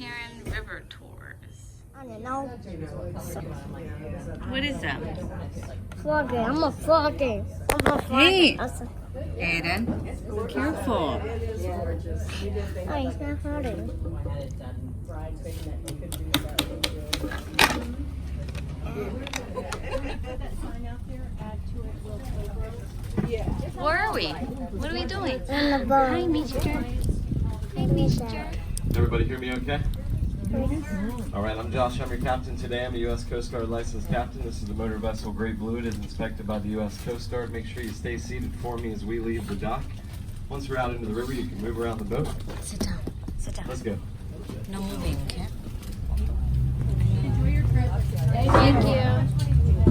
Karen River Tours. I don't know. What is that? Flogging. I'm a flogging. Hey, Aiden, careful. Oh, he's not hurting. Where are we? What are we doing? In the boat. Hi, Mister. Hi, Mister. Everybody hear me okay? All right, I'm Josh. I'm your captain today. I'm a U.S. Coast Guard licensed captain. This is the motor vessel Great Blue. It is inspected by the U.S. Coast Guard. Make sure you stay seated for me as we leave the dock. Once we're out into the river, you can move around the boat. Sit down. Sit down. Let's go. No moving, okay? Enjoy your trip. Thank you.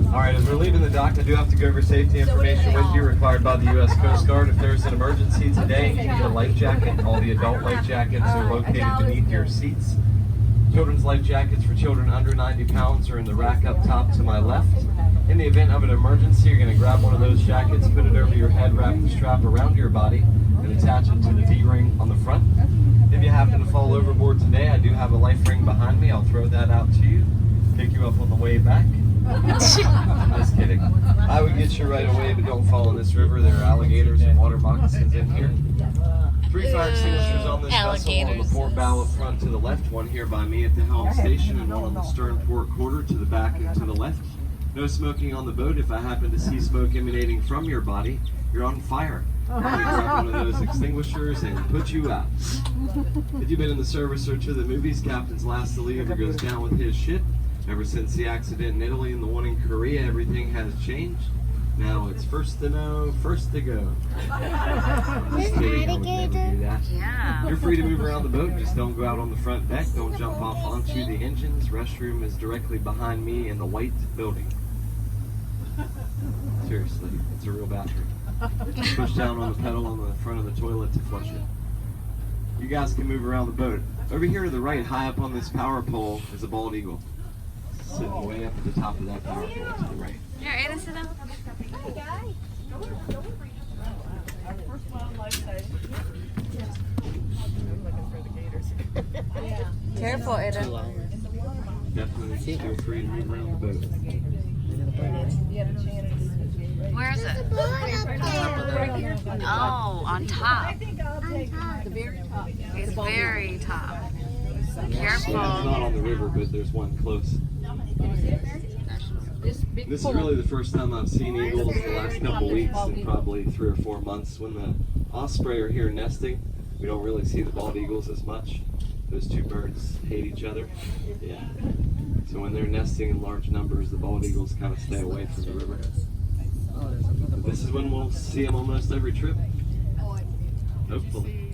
All right, as we're leaving the dock, I do have to go over safety information with you required by the U.S. Coast Guard. If there's an emergency today, you need a life jacket. All the adult life jackets are located beneath your seats. Children's life jackets for children under 90 pounds are in the rack up top to my left. In the event of an emergency, you're going to grab one of those jackets, put it over your head, wrap the strap around your body, and attach it to the D-ring on the front. If you happen to fall overboard today, I do have a life ring behind me. I'll throw that out to you, pick you up on the way back. I'm just kidding. I would get you right away, but don't fall in this river. There are alligators and water moccasins in here. 3 fire extinguishers on this vessel on the port bow up front to the left, one here by me at the helm station, and one on the stern port quarter to the back and to the left. No smoking on the boat. If I happen to see smoke emanating from your body, you're on fire. I'm going to grab one of those extinguishers and put you out. If you've been in the service or to the movies, captain's last to leave or goes down with his ship. Ever since the accident in Italy and the one in Korea, everything has changed. Now it's first to know, first to go. Just kidding, I would never do that. Yeah. You're free to move around the boat, just don't go out on the front deck, don't jump off onto the engines. Restroom is directly behind me in the white building. Seriously, it's a real bathroom. Push down on the pedal on the front of the toilet to flush it. You guys can move around the boat. Over here to the right, high up on this power pole, is a bald eagle. Sitting way up at the top of that power pole to the right. Here, Aiden, sit down. Careful, Aiden. Definitely feel free to move around the boat. Where is it? Oh, on top. It's very top. Yeah, it's not Careful. on the river, but there's one close. This is really the first time I've seen eagles the last couple weeks in probably 3 or 4 months. When the osprey are here nesting, we don't really see the bald eagles as much. Those two birds hate each other. Yeah. So when they're nesting in large numbers, the bald eagles kind of stay away from the river. But this is when we'll see them almost every trip. Hopefully.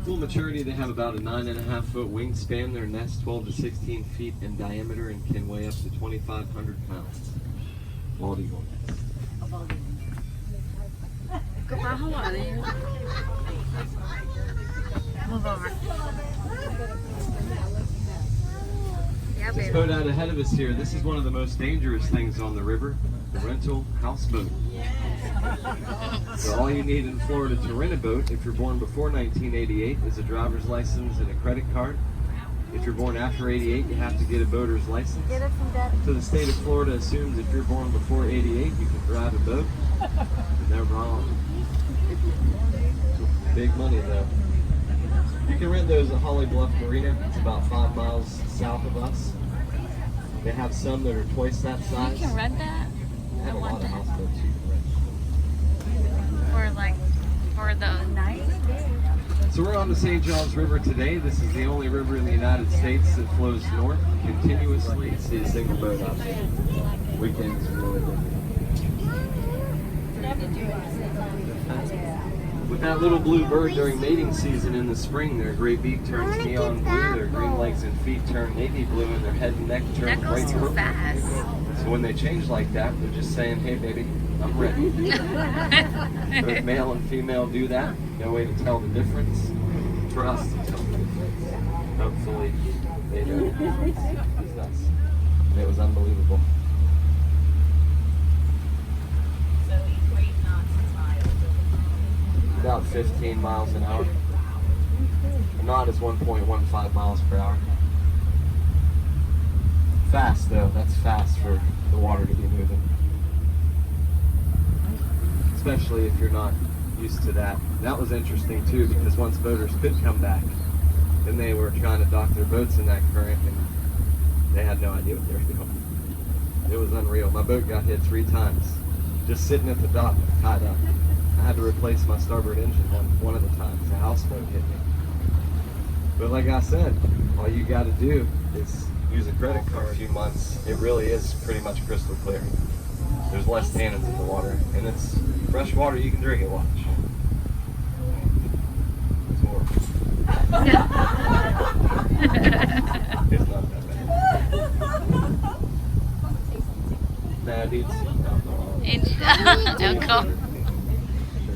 Full maturity, they have about a 9.5-foot wingspan. Their nest 12 to 16 feet in diameter and can weigh up to 2,500 pounds. Bald eagle. Move over. Yeah, This baby. boat out ahead of us here, this is one of the most dangerous things on the river, the rental houseboat. So all you need in Florida to rent a boat, if you're born before 1988, is a driver's license and a credit card. If you're born after 88, you have to get a boater's license. So the state of Florida assumes if you're born before 88, you can drive a boat. And they're wrong. Big money though. You can rent those at Holly Bluff Marina. It's about 5 miles south of us. They have some that are twice that size. You can rent that? They have I a want lot of that. houseboats you can rent. For the night? So we're on the St.Johns River today. This is the only river in the United States that flows north continuously. You see a single boat out there. Weekends are really good. With that little blue bird during mating season in the spring, their gray beak turns neon blue, their green legs and feet turn navy blue, and their head and neck turn That bright goes too purple. fast. So when they change like that, they're just saying, hey baby, I'm ready. So if male and female do that, no way to tell the difference. For us to tell the difference. Hopefully they know. It's us. And it was unbelievable. 15 miles an hour. A knot is 1.15 miles per hour. Fast though, that's fast for the water to be moving. Especially if you're not used to that. That was interesting too, because once boaters could come back, then they were trying to dock their boats in that current and they had no idea what they were doing. It was unreal. My boat got hit 3 times. Just sitting at the dock, tied up. I had to replace my starboard engine one of the times. A houseboat hit me. But like I said, all you got to do is use a credit card. For a few months, it really is pretty much crystal clear. There's less tannins in the water, and it's fresh water. You can drink it. Watch. It's horrible. It's not that bad. Nah, dude. Alcohol.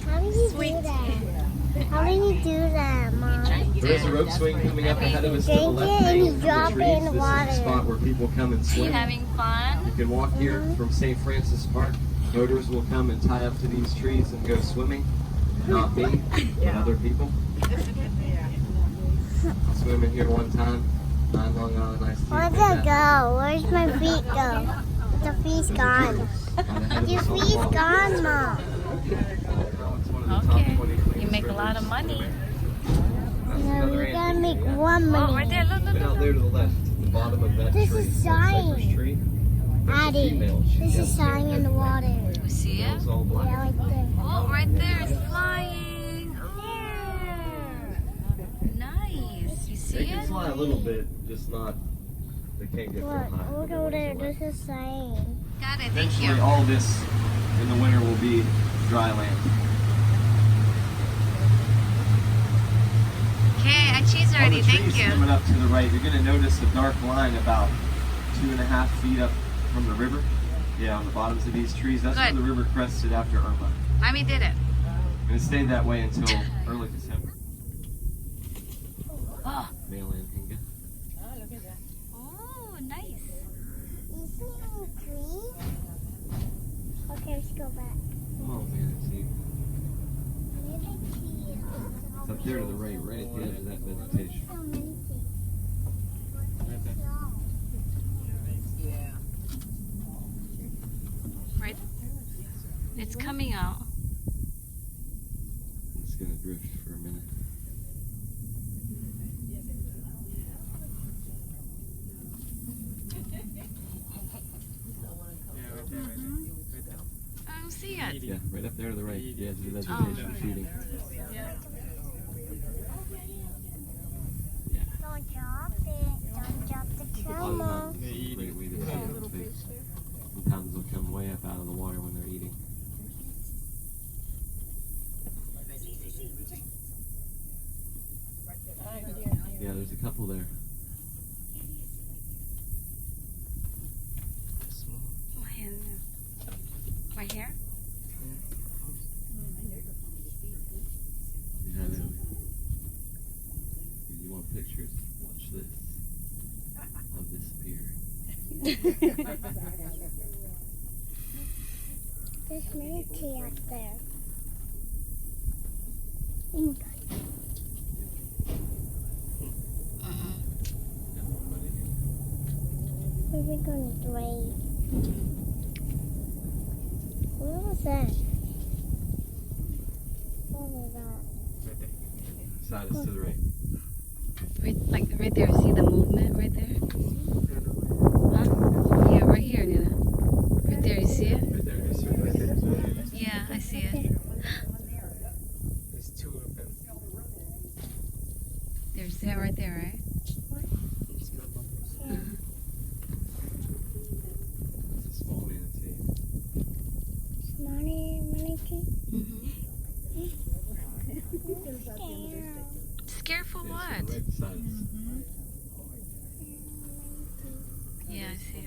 How do you do that? How do you do that, Mom? There is a rope swing coming up ahead of us to the Drink left it and bank you of drop the it in trees. the This is water. the spot where people come and You swim. having fun? You can walk here from St. Francis Park. Boaters will come and tie up to these trees and go swimming. Not me, but other people. I swam in here one time. 9 Long Island iced tea. Where'd it go? Where's my feet go? The feet's gone. Your feet's gone, Mom. Okay. You make a lot of money. No, we gotta make one Oh, right money. there. Look, look, Right out look. there to the left, the bottom of that This tree. is that cypress sign. tree. There's a Addie, female. this She's is sign in the water. You see it? It's all black. Yeah, right there. Oh, right there. It's flying. Oh. Nice. You see They can it? fly a little bit, just not. They can't get real Look, high. look over there. This is sign. Got it. Thank Eventually, you. all this in the winter will be dry land. Okay, I cheese already. All the Thank trees you. coming up to the right, you're going to notice a dark line about 2.5 feet up from the river. Yeah, on the bottoms of these trees. That's where Good. the river crested after Irma. Mommy did it. And it stayed that way until early December. Oh, Male Anhinga. oh nice. You see any trees? Okay, let's go back. Oh man, I see. Where the trees? It's up there to the right, right at the edge of that vegetation. So many trees. Right there. Right. It's coming out. It's going to drift for a minute. I don't see it. Yeah, right up there to the right, the edge of the vegetation feeding. Don't drop it. Don't drop the camera. Great way to see it. They, sometimes they'll come way up out of the water when they're eating. Yeah, there's a couple there. My hand. My hair? Yeah, you want pictures? Watch this. I'll disappear. There's many tea up there. Where are we going to drain? What was that? What was that? Right there. Side is to the right. Right there. See the movement right there? Huh? Yeah, right here, Nina. Right there. You see it? Right there, yes, sir. Right there. Yeah, I see it. There's 2 of them. There's that right there, right? It's a small manatee. Many tea? Scared for Yeah, what? so right beside us. Yeah, I see it.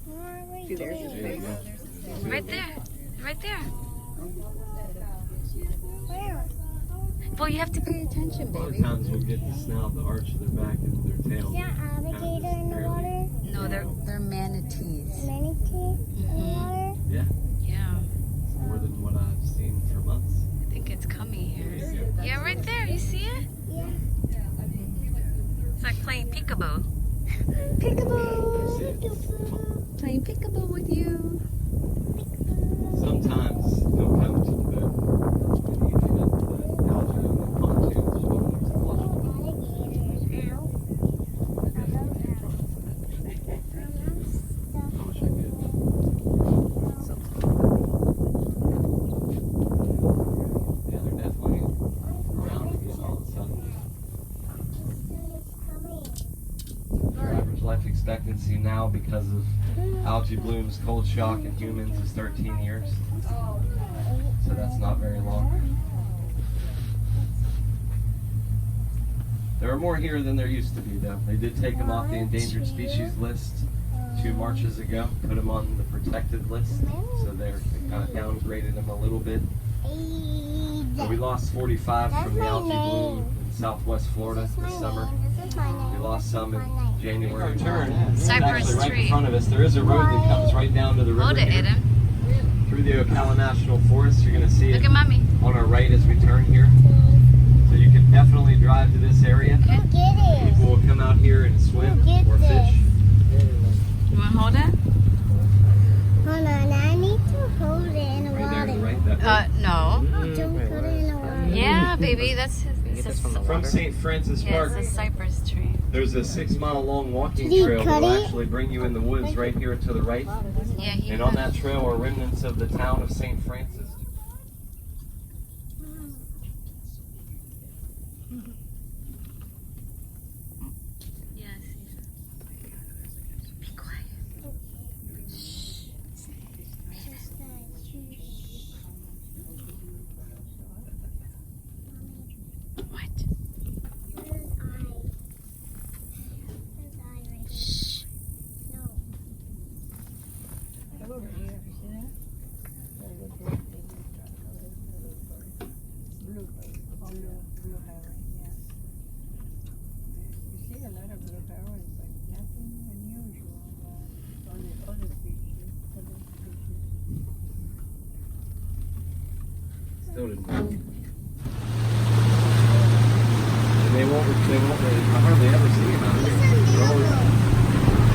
Where are we There going? you go. Right there. Right there. Where? Well, you have to pay attention, A lot of baby. times we'll get the snout, the arch of their back, and their tail. Is there an alligator in the water? No, they're manatees. Many tea in the water? Yeah, Yeah. more than what I've seen. months. I think it's coming here. Yeah, right there. You see it? Yeah. It's like playing peekaboo. Peekaboo. See it? Peekaboo. Playing peekaboo with you. Sometimes they'll come to the boat and you can put algae in the pontoons. I wish I could. Yeah, they're definitely around again all of a sudden. Our average life expectancy now, because of algae blooms, cold shock, and humans, is 13 years. So that's not very long. There are more here than there used to be, though. They did take them off the endangered species list 2 Marches ago, put them on the protected list. So they kind of downgraded them a little bit. So we lost 45 from the algae bloom in southwest Florida this summer. We lost some in January. Cypress Actually, right tree. in front of us, there is a road that comes right down to the river Hold it, here. Aiden. Through the Ocala National Forest. You're going to see Look it at mommy. on our right as we turn here. So you can definitely drive to this area. Get it. People will come out here and swim Get or this. fish. You want to hold it? Hold on, I need to hold it in the Right there, water. right? That No. Don't put it in the water. Yeah, baby, that's his. From St. Francis Yeah, Park, it's a cypress tree. there's a 6-mile long walking Did you trail that cut will it? actually bring you in the woods right here to the right. Yeah, he. And on that trail are remnants of the town of St. Francis. Yes. Be quiet. What? Shh. Still didn't move. And they I hardly ever see them out here. They're always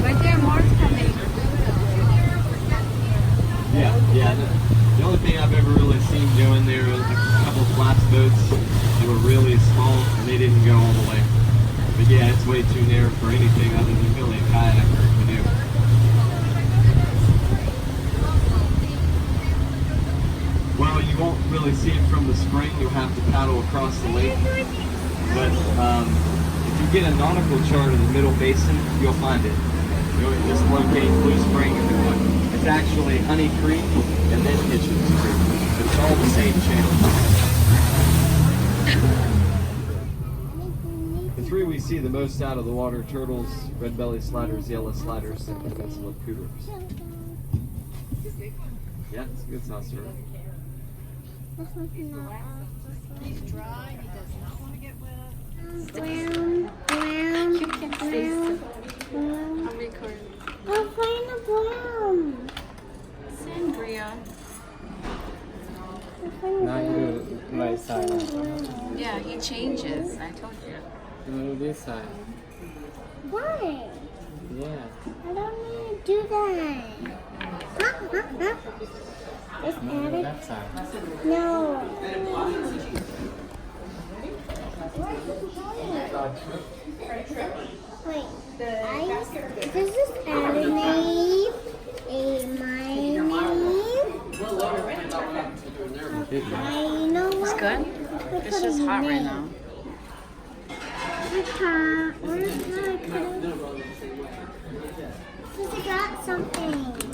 Right there, more's coming. Yeah. The only thing I've ever really seen doing there is a couple flats boats. They were really small and they didn't go all the way. But yeah, it's way too narrow for anything other than really a kayak or a canoe. Well, you won't really see it from the spring. You'll have to paddle across the lake. But if you get a nautical chart of the middle basin, you'll find it. You'll just locate Blue Spring and it's actually Honey Creek and then Hitchens Creek. It's all the same channel. The three we see the most out of the water: turtles, red-bellied sliders, yellow sliders, and peninsula cougars. Yeah, it's a good sauce, sir. He's dry. He does not want to get wet. brown, brown, You can say so. brown. I'm recording. I'll find the brown. Sangria. I'll find the Now brown. you do right side. Yeah, he changes. I told you. You do this side. Why? Yeah. I don't need to do that. Let's No, add it. that side. No. Wait, this is Adam name, a my name. I know It's what. good? It's just hot right now. Where's my? Because I got something.